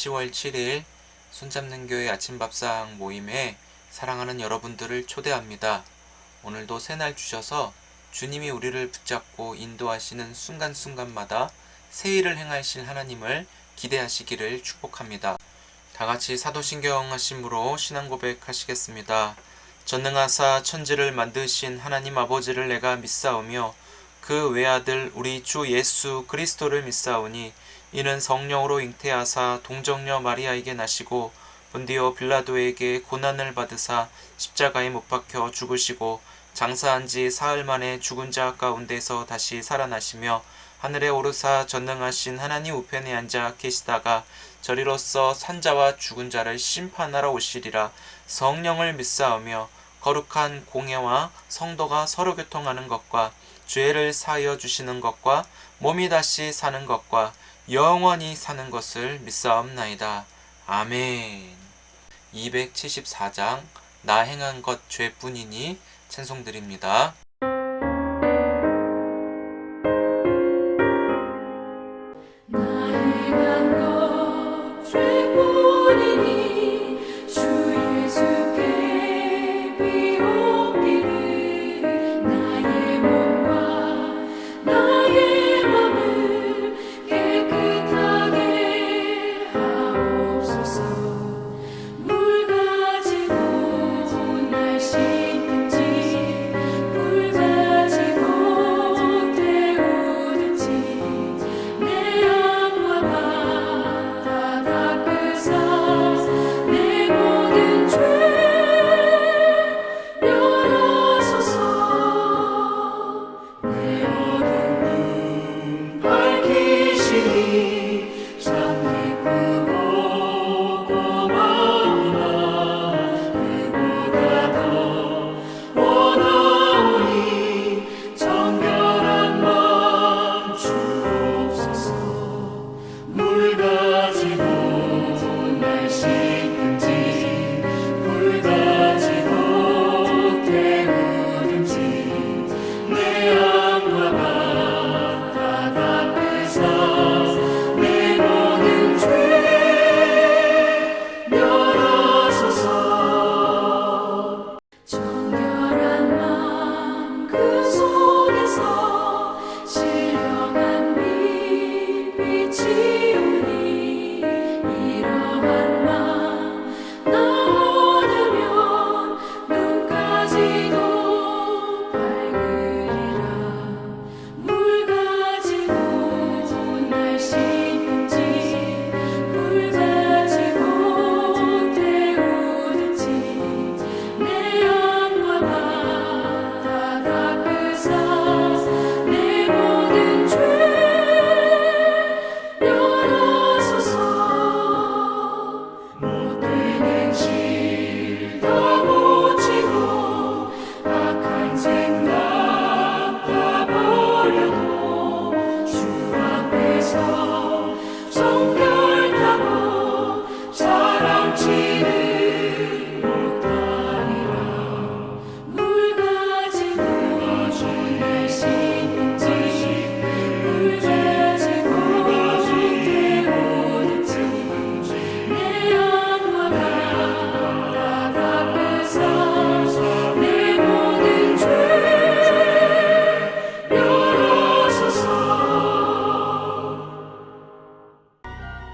10월 7일 손잡는 교회 아침밥상 모임에 사랑하는 여러분들을 초대합니다. 오늘도 새날 주셔서 주님이 우리를 붙잡고 인도하시는 순간순간마다 새 일을 행하실 하나님을 기대하시기를 축복합니다. 다같이 사도신경 하심으로 신앙 고백하시겠습니다. 전능하사 천지를 만드신 하나님 아버지를 내가 믿사오며 그 외아들 우리 주 예수 그리스도를 믿사오니 이는 성령으로 잉태하사 동정녀 마리아에게 나시고 본디오 빌라도에게 고난을 받으사 십자가에 못 박혀 죽으시고 장사한 지 사흘 만에 죽은 자 가운데서 다시 살아나시며 하늘에 오르사 전능하신 하나님 우편에 앉아 계시다가 저리로서 산자와 죽은 자를 심판하러 오시리라. 성령을 믿사오며 거룩한 공예와 성도가 서로 교통하는 것과 죄를 사하여 주시는 것과 몸이 다시 사는 것과 영원히 사는 것을 믿사옵나이다. 아멘. 274장 나 행한 것 죄뿐이니 찬송드립니다.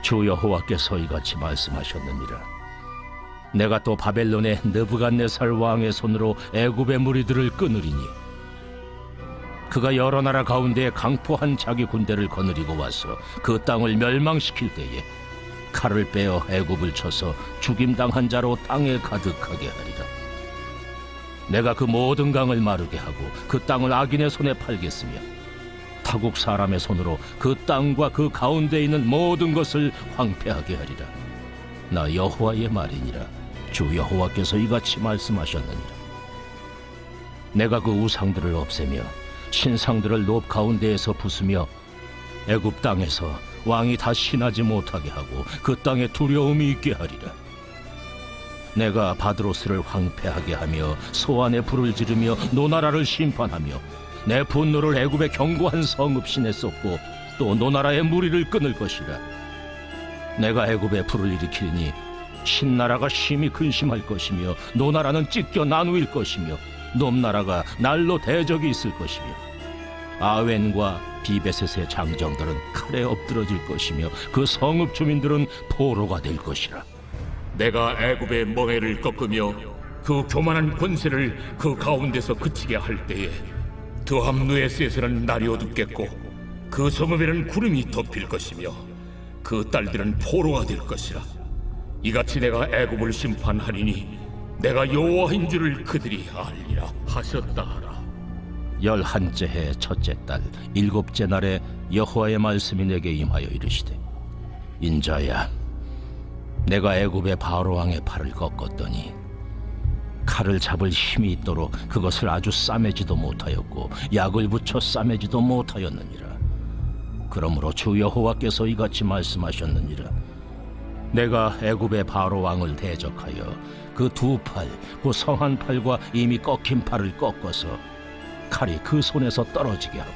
주 여호와께서 이같이 말씀하셨느니라. 내가 또 바벨론의 느부갓네살 왕의 손으로 애굽의 무리들을 끊으리니 그가 여러 나라 가운데 강포한 자기 군대를 거느리고 와서 그 땅을 멸망시킬 때에 칼을 빼어 애굽을 쳐서 죽임당한 자로 땅에 가득하게 하리라. 내가 그 모든 강을 마르게 하고 그 땅을 악인의 손에 팔겠으며 타국 사람의 손으로 그 땅과 그 가운데 있는 모든 것을 황폐하게 하리라. 나 여호와의 말이니라. 주 여호와께서 이같이 말씀하셨느니라. 내가 그 우상들을 없애며 신상들을 높 가운데에서 부수며 애굽 땅에서 왕이 다시 나지 못하게 하고 그 땅에 두려움이 있게 하리라. 내가 바드로스를 황폐하게 하며 소안에 불을 지르며 노나라를 심판하며 내 분노를 애굽의 견고한 성 없이 냈었고 또 노나라의 무리를 끊을 것이라. 내가 애굽에 불을 일으키니 신나라가 심히 근심할 것이며 노나라는 찢겨 나누일 것이며 놈나라가 날로 대적이 있을 것이며 아웬과 비베셋의 장정들은 칼에 엎드러질 것이며 그 성읍 주민들은 포로가 될 것이라. 내가 애굽의 멍에를 꺾으며 그 교만한 권세를 그 가운데서 그치게 할 때에 드함누에스에서는 날이 어둡겠고 그 성읍에는 구름이 덮일 것이며 그 딸들은 포로가 될 것이라. 이같이 내가 애굽을 심판하리니 내가 여호와인 줄을 그들이 알리라 하셨다 하라. 11째 해 첫째 달 7째 날에 여호와의 말씀이 내게 임하여 이르시되, 인자야, 내가 애굽의 바로 왕의 팔을 꺾었더니 칼을 잡을 힘이 있도록 그것을 아주 싸매지도 못하였고 약을 붙여 싸매지도 못하였느니라. 그러므로 주 여호와께서 이같이 말씀하셨느니라. 내가 애굽의 바로 왕을 대적하여 그 두 팔, 그 성한 팔과 이미 꺾인 팔을 꺾어서 칼이 그 손에서 떨어지게 하고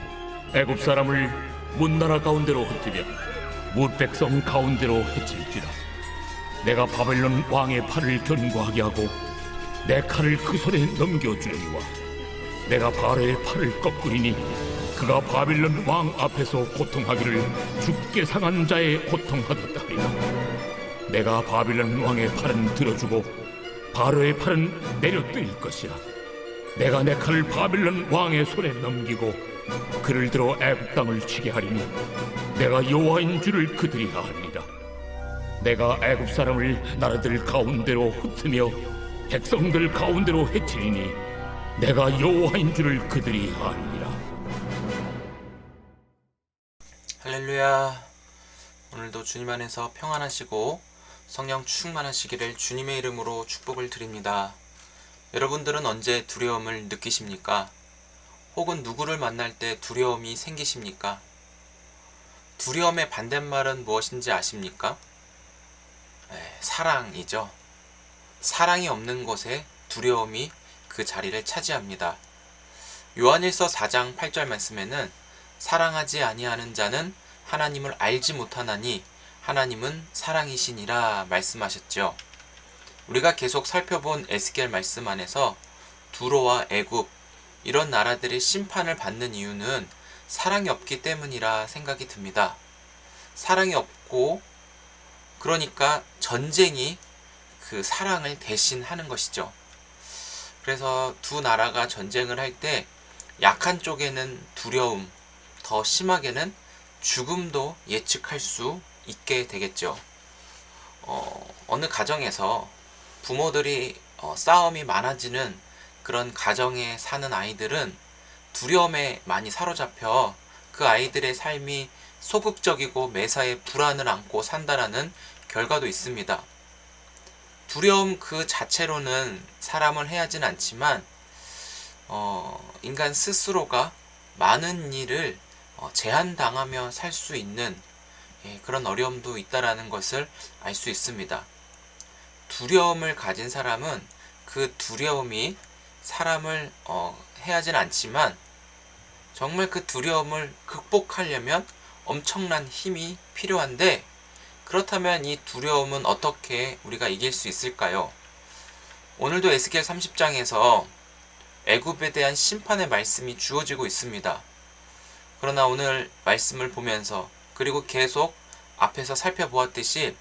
애굽 사람을 문나라 가운데로 흩으며 무백성 가운데로 해칠지라. 내가 바벨론 왕의 팔을 견고하게 하고 내 칼을 그 손에 넘겨주려니와 내가 바로의 팔을 꺾으리니 그가 바벨론 왕 앞에서 고통하기를 죽게 상한 자의 고통하듯 하리라. 내가 바벨론 왕의 팔은 들어주고 바로의 팔은 내려뜨릴 것이라. 내가 내 칼을 바벨론 왕의 손에 넘기고 그를 들어 애굽 땅을 치게 하리니 내가 여호와인 줄을 그들이 알리라. 내가 애굽 사람을 나라들 가운데로 흩으며 백성들 가운데로 해치리니 내가 여호와인 줄을 그들이 알리라. 할렐루야. 오늘도 주님 안에서 평안하시고 성령 충만하시기를 주님의 이름으로 축복을 드립니다. 여러분들은 언제 두려움을 느끼십니까? 혹은 누구를 만날 때 두려움이 생기십니까? 두려움의 반대말은 무엇인지 아십니까? 사랑이죠. 사랑이 없는 곳에 두려움이 그 자리를 차지합니다. 요한일서 4장 8절 말씀에는 사랑하지 아니하는 자는 하나님을 알지 못하나니 하나님은 사랑이시니라 말씀하셨죠. 우리가 계속 살펴본 에스겔 말씀 안에서 두로와 애굽 이런 나라들이 심판을 받는 이유는 사랑이 없기 때문이라 생각이 듭니다. 사랑이 없고 그러니까 전쟁이 그 사랑을 대신하는 것이죠. 그래서 두 나라가 전쟁을 할 때 약한 쪽에는 두려움, 더 심하게는 죽음도 예측할 수 있게 되겠죠. 어느 가정에서 부모들이 싸움이 많아지는 그런 가정에 사는 아이들은 두려움에 많이 사로잡혀 그 아이들의 삶이 소극적이고 매사에 불안을 안고 산다라는 결과도 있습니다. 두려움 그 자체로는 사람을 해하진 않지만 인간 스스로가 많은 일을 제한당하며 살 수 있는 그런 어려움도 있다라는 것을 알 수 있습니다. 두려움을 가진 사람은 그 두려움이 사람을 해하진 않지만 정말 그 두려움을 극복하려면 엄청난 힘이 필요한데, 그렇다면 이 두려움은 어떻게 우리가 이길 수 있을까요? 오늘도 에스겔 30장에서 애굽에 대한 심판의 말씀이 주어지고 있습니다. 그러나 오늘 말씀을 보면서 그리고 계속 앞에서 살펴보았듯이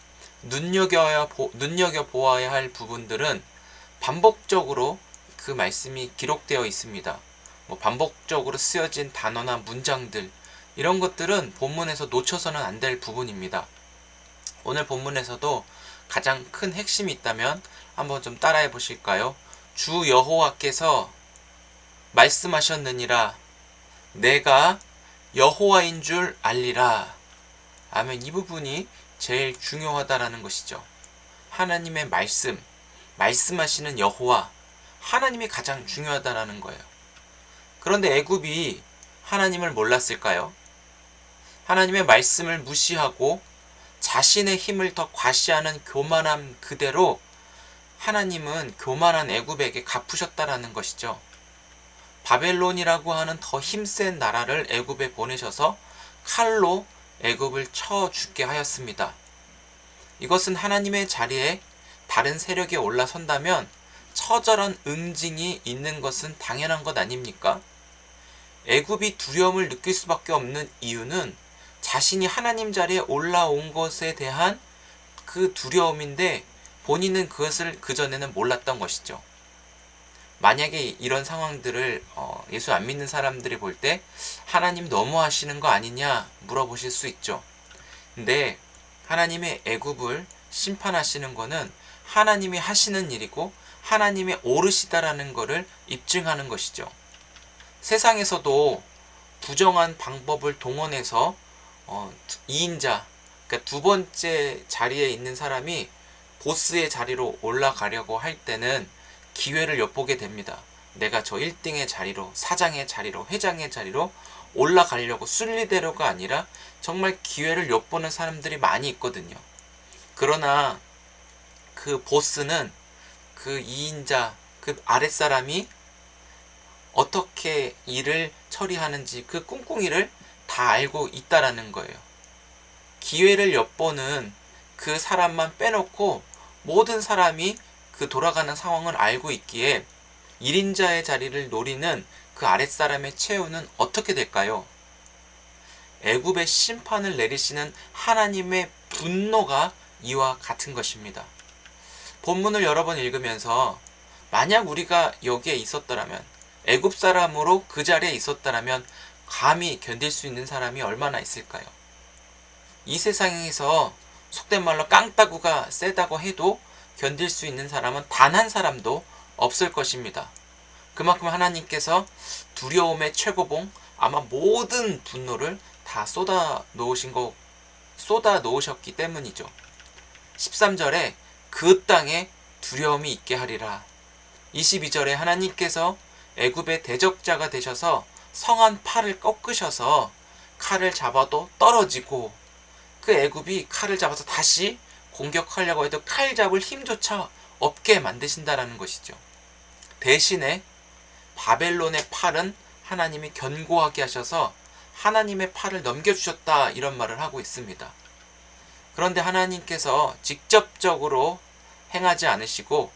눈여겨보아야 할 부분들은 반복적으로 그 말씀이 기록되어 있습니다. 반복적으로 쓰여진 단어나 문장들, 이런 것들은 본문에서 놓쳐서는 안 될 부분입니다. 오늘 본문에서도 가장 큰 핵심이 있다면 한번 좀 따라해 보실까요? 주 여호와께서 말씀하셨느니라. 내가 여호와인 줄 알리라. 아멘. 이 부분이 제일 중요하다라는 것이죠. 하나님의 말씀하시는 여호와, 하나님이 가장 중요하다라는 거예요. 그런데 애굽이 하나님을 몰랐을까요? 하나님의 말씀을 무시하고 자신의 힘을 더 과시하는 교만함 그대로 하나님은 교만한 애굽에게 갚으셨다라는 것이죠. 바벨론이라고 하는 더 힘센 나라를 애굽에 보내셔서 칼로 애굽을 쳐 죽게 하였습니다. 이것은 하나님의 자리에 다른 세력이 올라선다면 처절한 응징이 있는 것은 당연한 것 아닙니까? 애굽이 두려움을 느낄 수밖에 없는 이유는 자신이 하나님 자리에 올라온 것에 대한 그 두려움인데 본인은 그것을 그전에는 몰랐던 것이죠. 만약에 이런 상황들을 예수 안 믿는 사람들이 볼 때 하나님 너무하시는 거 아니냐 물어보실 수 있죠. 근데 하나님의 애굽을 심판하시는 거는 하나님이 하시는 일이고 하나님이 옳으시다라는 것을 입증하는 것이죠. 세상에서도 부정한 방법을 동원해서 2인자, 그러니까 두 번째 자리에 있는 사람이 보스의 자리로 올라가려고 할 때는 기회를 엿보게 됩니다. 내가 저 1등의 자리로, 사장의 자리로, 회장의 자리로 올라가려고 순리대로가 아니라 정말 기회를 엿보는 사람들이 많이 있거든요. 그러나 그 보스는 그 2인자, 그 아랫사람이 어떻게 일을 처리하는지 그 꿍꿍이를 다 알고 있다라는 거예요. 기회를 엿보는 그 사람만 빼놓고 모든 사람이 그 돌아가는 상황을 알고 있기에 1인자의 자리를 노리는 그 아랫사람의 최후는 어떻게 될까요? 애굽의 심판을 내리시는 하나님의 분노가 이와 같은 것입니다. 본문을 여러 번 읽으면서 만약 우리가 여기에 있었더라면, 애굽 사람으로 그 자리에 있었더라면 감히 견딜 수 있는 사람이 얼마나 있을까요? 이 세상에서 속된 말로 깡따구가 세다고 해도 견딜 수 있는 사람은 단 한 사람도 없을 것입니다. 그만큼 하나님께서 두려움의 최고봉, 아마 모든 분노를 다 쏟아 놓으셨기 때문이죠. 13절에 그 땅에 두려움이 있게 하리라. 22절에 하나님께서 애굽의 대적자가 되셔서 성한 팔을 꺾으셔서 칼을 잡아도 떨어지고 그 애굽이 칼을 잡아서 다시 공격하려고 해도 칼 잡을 힘조차 없게 만드신다라는 것이죠. 대신에 바벨론의 팔은 하나님이 견고하게 하셔서 하나님의 팔을 넘겨주셨다, 이런 말을 하고 있습니다. 그런데 하나님께서 직접적으로 행하지 않으시고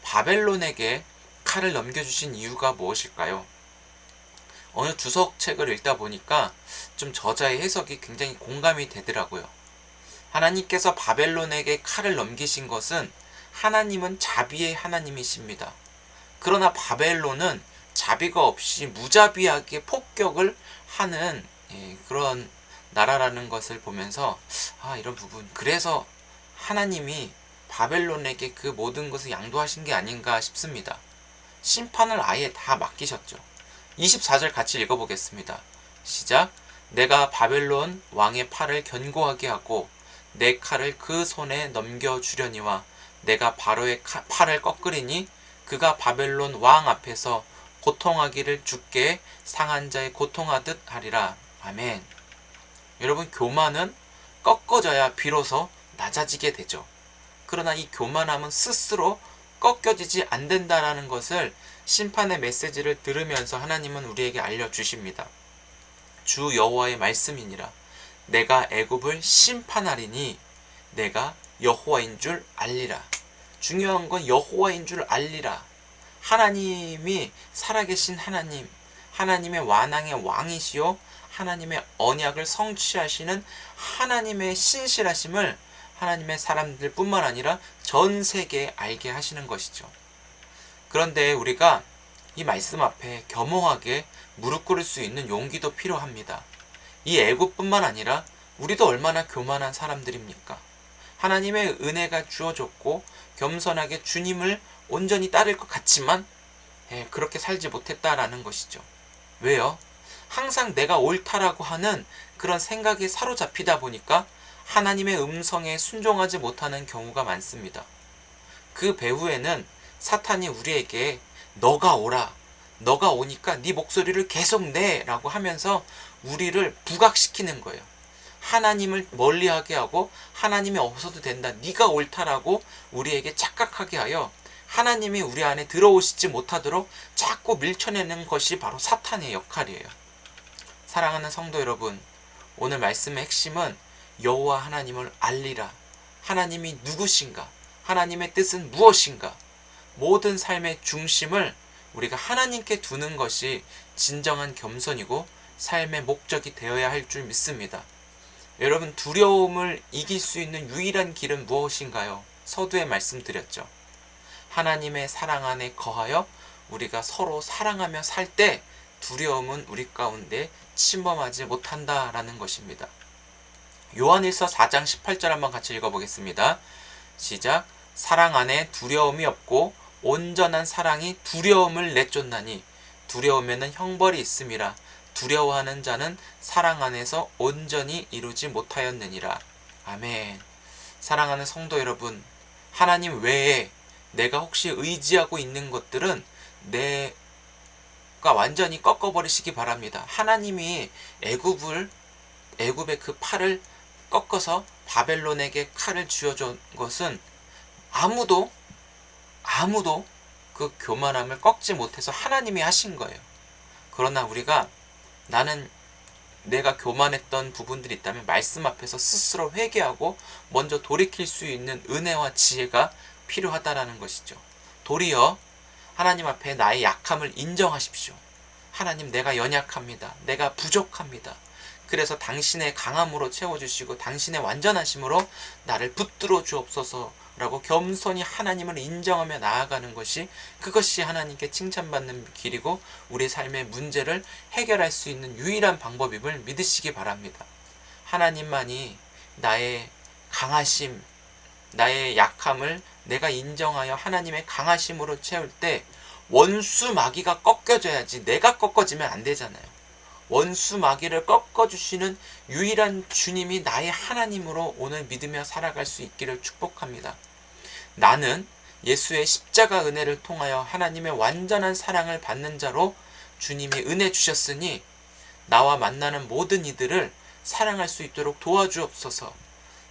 바벨론에게 칼을 넘겨주신 이유가 무엇일까요? 어느 주석책을 읽다 보니까 좀 저자의 해석이 굉장히 공감이 되더라고요. 하나님께서 바벨론에게 칼을 넘기신 것은 하나님은 자비의 하나님이십니다. 그러나 바벨론은 자비가 없이 무자비하게 폭격을 하는 그런 나라라는 것을 보면서 이런 부분, 그래서 하나님이 바벨론에게 그 모든 것을 양도하신 게 아닌가 싶습니다. 심판을 아예 다 맡기셨죠. 24절 같이 읽어보겠습니다. 시작. 내가 바벨론 왕의 팔을 견고하게 하고 내 칼을 그 손에 넘겨주려니와 내가 바로의 팔을 꺾으리니 그가 바벨론 왕 앞에서 고통하기를 주께 상한 자의 고통하듯 하리라. 아멘. 여러분, 교만은 꺾어져야 비로소 낮아지게 되죠. 그러나 이 교만함은 스스로 꺾여지지 않는다라는 것을 심판의 메시지를 들으면서 하나님은 우리에게 알려주십니다. 주 여호와의 말씀이니라. 내가 애굽을 심판하리니 내가 여호와인 줄 알리라. 중요한 건 여호와인 줄 알리라. 하나님이 살아계신 하나님, 하나님의 완왕의 왕이시요 하나님의 언약을 성취하시는 하나님의 신실하심을 하나님의 사람들 뿐만 아니라 전 세계에 알게 하시는 것이죠. 그런데 우리가 이 말씀 앞에 겸허하게 무릎 꿇을 수 있는 용기도 필요합니다. 이 애굽뿐만 아니라 우리도 얼마나 교만한 사람들입니까? 하나님의 은혜가 주어졌고 겸손하게 주님을 온전히 따를 것 같지만 그렇게 살지 못했다라는 것이죠. 왜요? 항상 내가 옳다라고 하는 그런 생각에 사로잡히다 보니까 하나님의 음성에 순종하지 못하는 경우가 많습니다. 그 배후에는 사탄이 우리에게 너가 오라, 너가 오니까 네 목소리를 계속 내 라고 하면서 우리를 부각시키는 거예요. 하나님을 멀리하게 하고 하나님이 없어도 된다, 네가 옳다라고 우리에게 착각하게 하여 하나님이 우리 안에 들어오시지 못하도록 자꾸 밀쳐내는 것이 바로 사탄의 역할이에요. 사랑하는 성도 여러분, 오늘 말씀의 핵심은 여호와 하나님을 알리라, 하나님이 누구신가? 하나님의 뜻은 무엇인가? 모든 삶의 중심을 우리가 하나님께 두는 것이 진정한 겸손이고 삶의 목적이 되어야 할 줄 믿습니다. 여러분, 두려움을 이길 수 있는 유일한 길은 무엇인가요? 서두에 말씀드렸죠. 하나님의 사랑 안에 거하여 우리가 서로 사랑하며 살 때 두려움은 우리 가운데 침범하지 못한다라는 것입니다. 요한일서 4장 18절 한번 같이 읽어보겠습니다. 시작. 사랑 안에 두려움이 없고 온전한 사랑이 두려움을 내쫓나니 두려우면은 형벌이 있음이라. 두려워하는 자는 사랑 안에서 온전히 이루지 못하였느니라. 아멘. 사랑하는 성도 여러분, 하나님 외에 내가 혹시 의지하고 있는 것들은 내가 완전히 꺾어버리시기 바랍니다. 하나님이 애굽의 그 팔을 꺾어서 바벨론에게 칼을 쥐어준 것은 아무도 그 교만함을 꺾지 못해서 하나님이 하신 거예요. 그러나 우리가 내가 교만했던 부분들이 있다면 말씀 앞에서 스스로 회개하고 먼저 돌이킬 수 있는 은혜와 지혜가 필요하다라는 것이죠. 도리어 하나님 앞에 나의 약함을 인정하십시오. 하나님, 내가 연약합니다. 내가 부족합니다. 그래서 당신의 강함으로 채워주시고 당신의 완전하심으로 나를 붙들어 주옵소서라고 겸손히 하나님을 인정하며 나아가는 것이, 그것이 하나님께 칭찬받는 길이고 우리 삶의 문제를 해결할 수 있는 유일한 방법임을 믿으시기 바랍니다. 하나님만이 나의 강하심, 나의 약함을 내가 인정하여 하나님의 강하심으로 채울 때 원수 마귀가 꺾여져야지 내가 꺾어지면 안 되잖아요. 원수 마귀를 꺾어주시는 유일한 주님이 나의 하나님으로 오늘 믿으며 살아갈 수 있기를 축복합니다. 나는 예수의 십자가 은혜를 통하여 하나님의 완전한 사랑을 받는 자로 주님이 은혜 주셨으니 나와 만나는 모든 이들을 사랑할 수 있도록 도와주옵소서.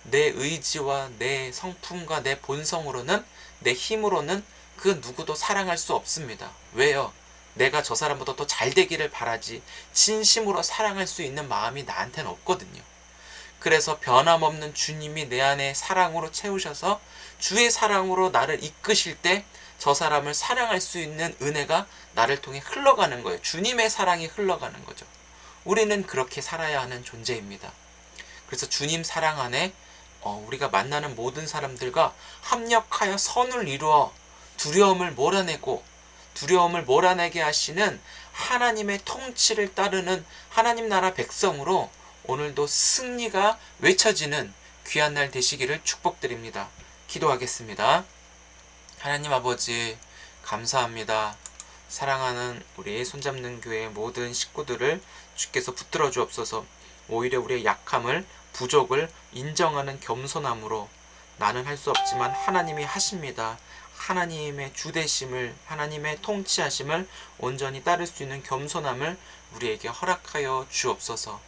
내 의지와 내 성품과 내 본성으로는, 내 힘으로는 그 누구도 사랑할 수 없습니다. 왜요? 내가 저 사람보다 더 잘 되기를 바라지 진심으로 사랑할 수 있는 마음이 나한테는 없거든요. 그래서 변함없는 주님이 내 안에 사랑으로 채우셔서 주의 사랑으로 나를 이끄실 때 저 사람을 사랑할 수 있는 은혜가 나를 통해 흘러가는 거예요. 주님의 사랑이 흘러가는 거죠. 우리는 그렇게 살아야 하는 존재입니다. 그래서 주님 사랑 안에 우리가 만나는 모든 사람들과 합력하여 선을 이루어 두려움을 몰아내게 하시는 하나님의 통치를 따르는 하나님 나라 백성으로 오늘도 승리가 외쳐지는 귀한 날 되시기를 축복드립니다. 기도하겠습니다. 하나님 아버지, 감사합니다. 사랑하는 우리 손잡는 교회 모든 식구들을 주께서 붙들어 주옵소서. 오히려 우리의 약함을, 부족을 인정하는 겸손함으로, 나는 할 수 없지만 하나님이 하십니다. 하나님의 주되심을, 하나님의 통치하심을 온전히 따를 수 있는 겸손함을 우리에게 허락하여 주옵소서.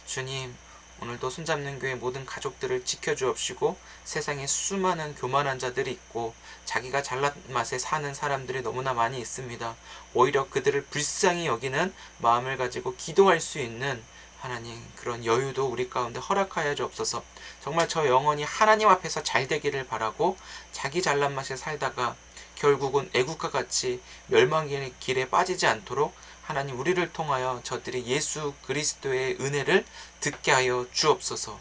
주님, 오늘도 손잡는 교회 모든 가족들을 지켜주옵시고, 세상에 수많은 교만한 자들이 있고 자기가 잘난 맛에 사는 사람들이 너무나 많이 있습니다. 오히려 그들을 불쌍히 여기는 마음을 가지고 기도할 수 있는 하나님, 그런 여유도 우리 가운데 허락하여 주옵소서. 정말 저 영혼이 하나님 앞에서 잘 되기를 바라고 자기 잘난 맛에 살다가 결국은 애국과 같이 멸망의 길에 빠지지 않도록 하나님, 우리를 통하여 저들이 예수 그리스도의 은혜를 듣게 하여 주옵소서.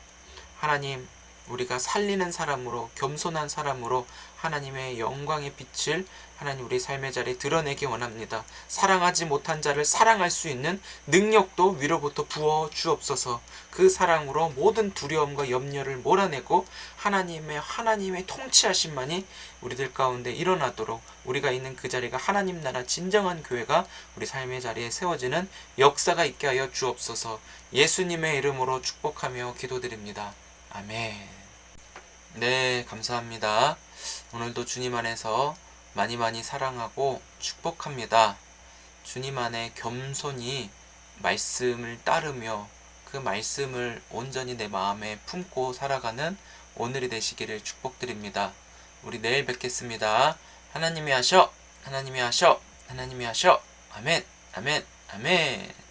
하나님, 우리가 살리는 사람으로, 겸손한 사람으로 하나님의 영광의 빛을 하나님 우리 삶의 자리에 드러내기 원합니다. 사랑하지 못한 자를 사랑할 수 있는 능력도 위로부터 부어 주옵소서. 그 사랑으로 모든 두려움과 염려를 몰아내고 하나님의 통치하심만이 우리들 가운데 일어나도록, 우리가 있는 그 자리가 하나님 나라 진정한 교회가 우리 삶의 자리에 세워지는 역사가 있게 하여 주옵소서. 예수님의 이름으로 축복하며 기도드립니다. 아멘. 네, 감사합니다. 오늘도 주님 안에서 많이 사랑하고 축복합니다. 주님 안에 겸손히 말씀을 따르며 그 말씀을 온전히 내 마음에 품고 살아가는 오늘이 되시기를 축복드립니다. 우리 내일 뵙겠습니다. 하나님이 하셔, 하나님이 하셔, 하나님이 하셔. 아멘, 아멘, 아멘.